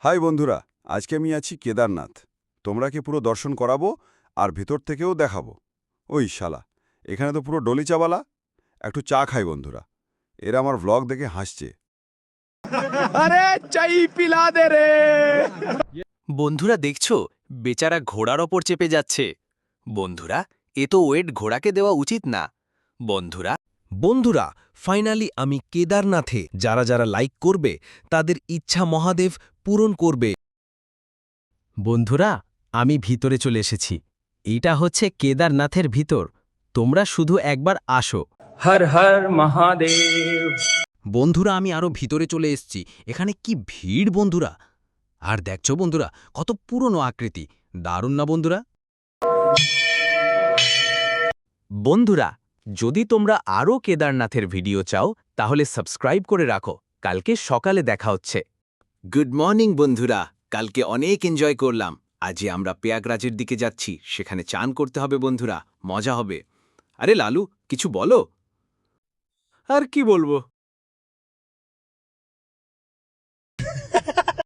High বন্ধুরা, আজকে আমি আছি কেদারনাথ। তোমরা কি পুরো দর্শন করাবো আর ভেতর থেকেও দেখাবো। ওই শালা, এখানে তো পুরো ডলি চাওয়ালা। একটু চা খাই বন্ধুরা, এরা আমার ভ্লগ দেখে হাসছে। আরে চাই পিলা দে রে। বন্ধুরা দেখছো, বেচারা ঘোড়ার ওপর চেপে যাচ্ছে। বন্ধুরা, এ তো ওয়েট ঘোড়াকে দেওয়া উচিত না। বন্ধুরা, ফাইনালি আমি কেদারনাথে। যারা যারা লাইক করবে তাদের ইচ্ছা মহাদেব পূরণ করবে। বন্ধুরা, আমি ভিতরে চলে এসেছি। এইটা হচ্ছে কেদারনাথের ভিতর। তোমরা শুধু একবার আসো। হর হর মহাদেব। বন্ধুরা, আমি আরো ভিতরে চলে এসেছি। এখানে কি ভিড় বন্ধুরা! আর দেখছো বন্ধুরা, কত পুরনো আকৃতি। দারুণ না বন্ধুরা? বন্ধুরা, যদি তোমরা আরও কেদারনাথের ভিডিও চাও তাহলে সাবস্ক্রাইব করে রাখো। কালকে সকালে দেখা হচ্ছে। গুড মর্নিং বন্ধুরা, কালকে অনেক এনজয় করলাম। আজই আমরা প্রয়াগরাজের দিকে যাচ্ছি, সেখানে চান করতে হবে বন্ধুরা, মজা হবে। আরে লালু, কিছু বলো। আর কি বলবো,